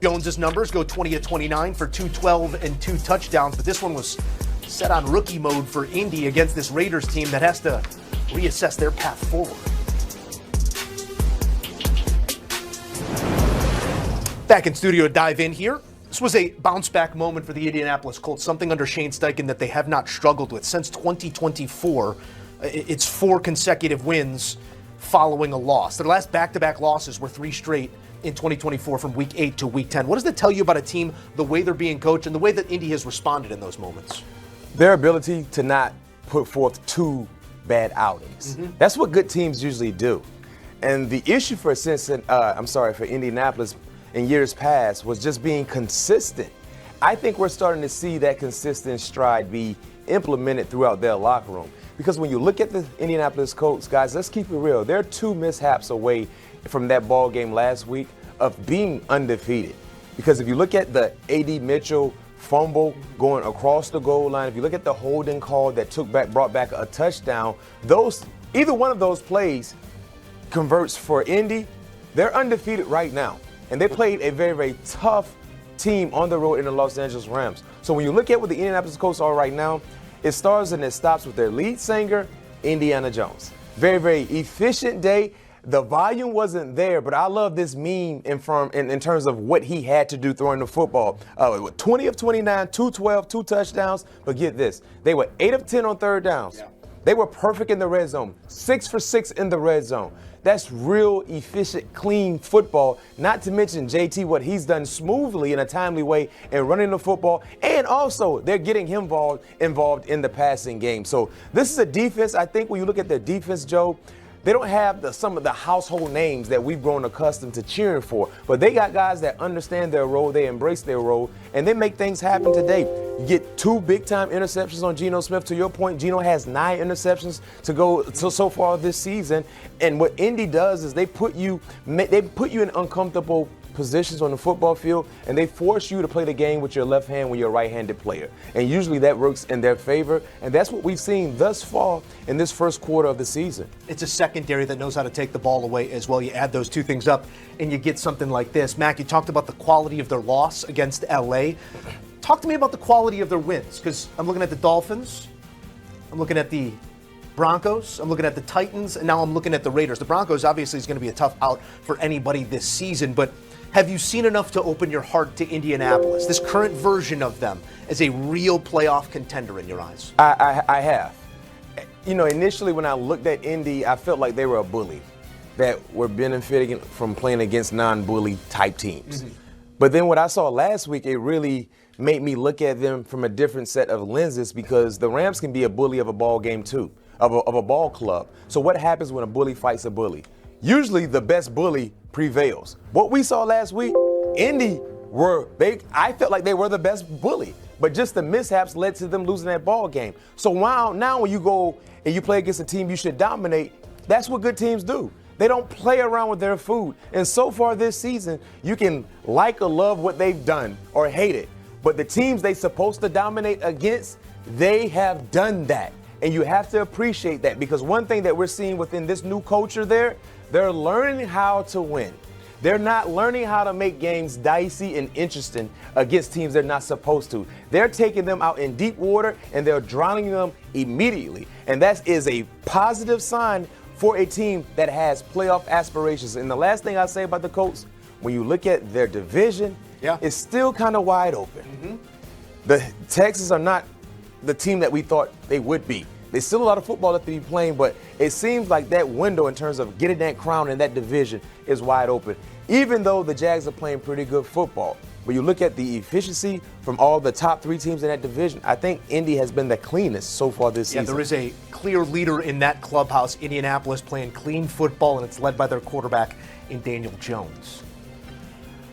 Jones's numbers go 20 of 29 for 212 and 2 touchdowns, but this one was set on rookie mode for Indy against this Raiders team that has to reassess their path forward. Back in studio to dive in here. This was a bounce-back moment for the Indianapolis Colts, something under Shane Steichen that they have not struggled with since 2024. It's 4 consecutive wins following a loss. Their last back-to-back losses were 3 straight in 2024 from Week 8 to Week 10. What does that tell you about a team, the way they're being coached, and the way that Indy has responded in those moments? Their ability to not put forth 2 bad outings. That's what good teams usually do. And the issue for Indianapolis in years past was just being consistent. I think we're starting to see that consistent stride be implemented throughout their locker room. Because when you look at the Indianapolis Colts, guys, let's keep it real. They're 2 mishaps away from that ball game last week of being undefeated. Because if you look at the A.D. Mitchell fumble going across the goal line, if you look at the holding call that brought back a touchdown, either one of those plays converts for Indy. They're undefeated right now. And they played a very, very tough team on the road in the Los Angeles Rams. So when you look at what the Indianapolis Colts are right now, it starts and it stops with their lead singer, Indiana Jones. Very, very efficient day. The volume wasn't there, but I love this meme in terms of what he had to do throwing the football. 20 of 29, 212, 2 touchdowns. But get this, they were 8 of 10 on third downs. Yeah. They were perfect in the red zone, 6 for 6 in the red zone. That's real efficient, clean football, not to mention JT, what he's done smoothly in a timely way in running the football, and also they're getting him involved in the passing game. So this is a defense, I think when you look at their defense, Joe, they don't have some of the household names that we've grown accustomed to cheering for, but they got guys that understand their role, they embrace their role, and they make things happen today. You get 2 big-time interceptions on Geno Smith. To your point, Geno has 9 interceptions to go so far this season, and what Indy does is they put you in uncomfortable positions on the football field, and they force you to play the game with your left hand when you're a right-handed player. And usually that works in their favor, and that's what we've seen thus far in this first quarter of the season. It's a secondary that knows how to take the ball away as well. You add those 2 things up, and you get something like this. Mac, you talked about the quality of their loss against L.A. Talk to me about the quality of their wins, because I'm looking at the Dolphins, I'm looking at the Broncos, I'm looking at the Titans, and now I'm looking at the Raiders. The Broncos obviously is going to be a tough out for anybody this season, but have you seen enough to open your heart to Indianapolis, this current version of them, as a real playoff contender in your eyes? I have. You know, initially when I looked at Indy, I felt like they were a bully that were benefiting from playing against non-bully type teams. But then what I saw last week, it really made me look at them from a different set of lenses, because the Rams can be a bully of a ball game too, of a ball club. So what happens when a bully fights a bully? Usually the best bully prevails. What we saw last week, Indy I felt like they were the best bully, but just the mishaps led to them losing that ball game. So now when you go and you play against a team you should dominate, that's what good teams do. They don't play around with their food. And so far this season, you can like or love what they've done or hate it, but the teams they're supposed to dominate against, they have done that. And you have to appreciate that, because one thing that we're seeing within this new culture they're learning how to win. They're not learning how to make games dicey and interesting against teams they're not supposed to. They're taking them out in deep water and they're drowning them immediately. And that is a positive sign for a team that has playoff aspirations. And the last thing I say about the Colts, when you look at their division, it's still kind of wide open. The Texans are not the team that we thought they would be. There's still a lot of football left to be playing, but it seems like that window in terms of getting that crown in that division is wide open, even though the Jags are playing pretty good football. When you look at the efficiency from all the top 3 teams in that division, I think Indy has been the cleanest so far this season. Yeah, there is a clear leader in that clubhouse, Indianapolis, playing clean football, and it's led by their quarterback in Daniel Jones.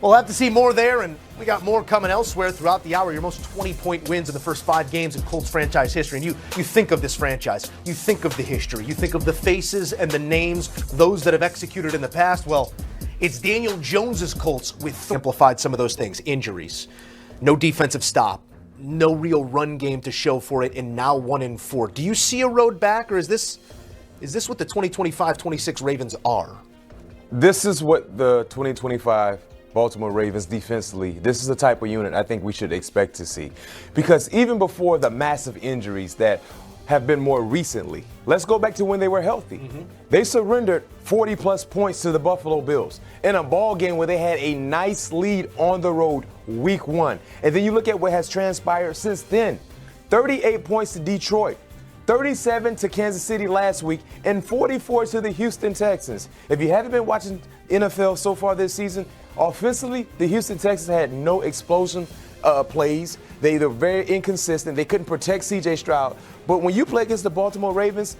We'll have to see more there, and we got more coming elsewhere throughout the hour. Your most 20-point wins in the first 5 games in Colts franchise history. And you think of this franchise, you think of the history, you think of the faces and the names, those that have executed in the past. Well, it's Daniel Jones's Colts with amplified some of those things. Injuries, no defensive stop, no real run game to show for it, and now 1-4. Do you see a road back, or is this what the 2025-26 Ravens are? This is what the 2025 Baltimore Ravens defensively, this is the type of unit I think we should expect to see. Because even before the massive injuries that have been more recently, let's go back to when they were healthy. They surrendered 40-plus points to the Buffalo Bills in a ball game where they had a nice lead on the road week 1. And then you look at what has transpired since then. 38 points to Detroit, 37 to Kansas City last week, and 44 to the Houston Texans. If you haven't been watching NFL so far this season, offensively, the Houston Texans had no explosion plays. They were very inconsistent. They couldn't protect C.J. Stroud. But when you play against the Baltimore Ravens,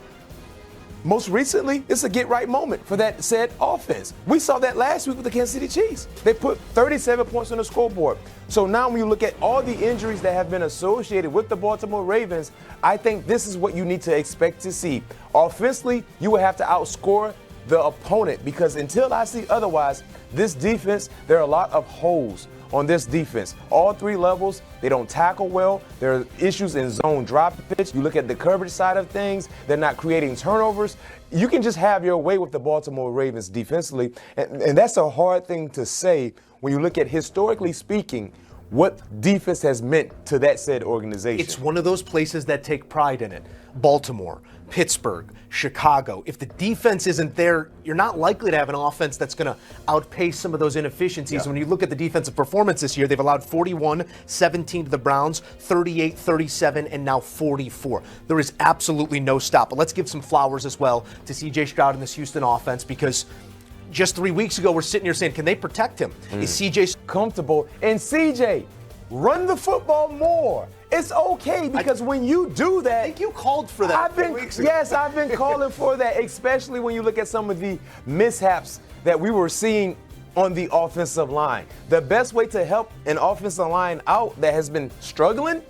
most recently, it's a get-right moment for that said offense. We saw that last week with the Kansas City Chiefs. They put 37 points on the scoreboard. So now when you look at all the injuries that have been associated with the Baltimore Ravens, I think this is what you need to expect to see. Offensively, you will have to outscore the opponent because until I see otherwise, this defense, there are a lot of holes on this defense. All 3 levels, they don't tackle well. There are issues in zone droppage. You look at the coverage side of things, they're not creating turnovers. You can just have your way with the Baltimore Ravens defensively, and that's a hard thing to say when you look at, historically speaking, what defense has meant to that said organization. It's one of those places that take pride in it. Baltimore, Pittsburgh, Chicago. If the defense isn't there, you're not likely to have an offense that's going to outpace some of those inefficiencies. When you look at the defensive performance this year, they've allowed 41-17 to the Browns, 38-37, and now 44. There is absolutely no stop. But let's give some flowers as well to C.J. Stroud in this Houston offense because just 3 weeks ago, we're sitting here saying, can they protect him? Is C.J. comfortable? And C.J., run the football more. It's okay because when you do that, I think you called for that 3 weeks ago. Yes, I've been calling for that, especially when you look at some of the mishaps that we were seeing on the offensive line. The best way to help an offensive line out that has been struggling,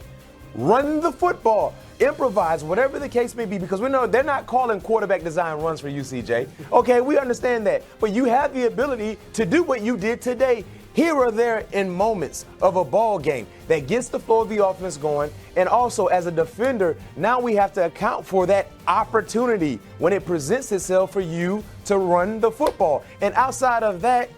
run the football. Improvise, whatever the case may be, because we know they're not calling quarterback design runs for you, CJ. Okay, we understand that. But you have the ability to do what you did today, here or there in moments of a ball game that gets the flow of the offense going. And also, as a defender, now we have to account for that opportunity when it presents itself for you to run the football. And outside of that,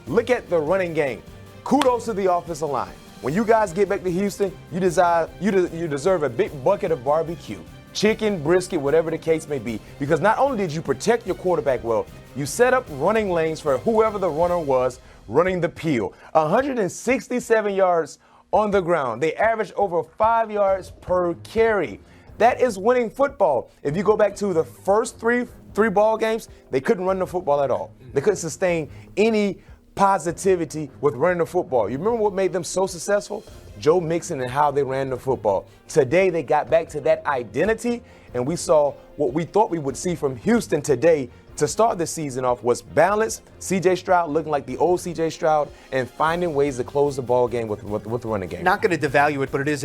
look at the running game. Kudos to the offensive line. When you guys get back to Houston, you deserve a big bucket of barbecue, chicken, brisket, whatever the case may be. Because not only did you protect your quarterback well, you set up running lanes for whoever the runner was running the peel. 167 yards on the ground. They averaged over 5 yards per carry. That is winning football. If you go back to the first three ball games, they couldn't run the football at all. They couldn't sustain any positivity with running the football. You remember what made them so successful? Joe Mixon and how they ran the football. Today, they got back to that identity, and we saw what we thought we would see from Houston today to start the season off was balance. C.J. Stroud looking like the old C.J. Stroud and finding ways to close the ball game with the running game. Not going to devalue it, but it's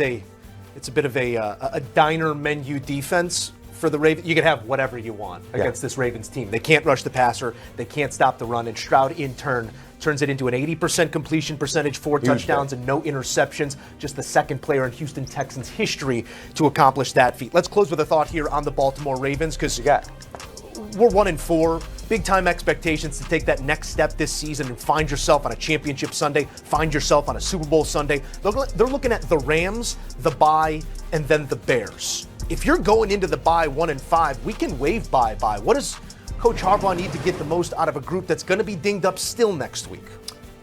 a bit of a diner menu defense for the Ravens. You can have whatever you want against this Ravens team. They can't rush the passer. They can't stop the run. And Stroud, in turn, turns it into an 80% completion percentage, 4 touchdowns and no interceptions. Just the second player in Houston Texans history to accomplish that feat. Let's close with a thought here on the Baltimore Ravens because we're 1-4. Big time expectations to take that next step this season and find yourself on a championship Sunday, find yourself on a Super Bowl Sunday. They're looking at the Rams, the bye, and then the Bears. If you're going into the bye 1-5, we can waive bye. What does Coach Harbaugh need to get the most out of a group that's going to be dinged up still next week?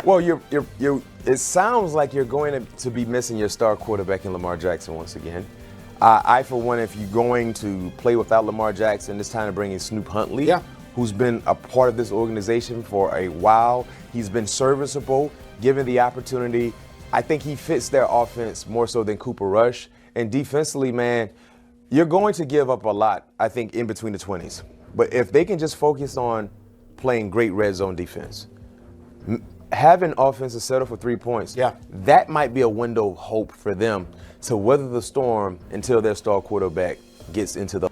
Well, it sounds like you're going to be missing your star quarterback in Lamar Jackson once again. I, for one, if you're going to play without Lamar Jackson, it's time to bring in Snoop Huntley, who's been a part of this organization for a while. He's been serviceable, given the opportunity. I think he fits their offense more so than Cooper Rush. And defensively, man, you're going to give up a lot, I think, in between the 20s. But if they can just focus on playing great red zone defense, having offenses settle for 3 points, that might be a window of hope for them to weather the storm until their star quarterback gets into the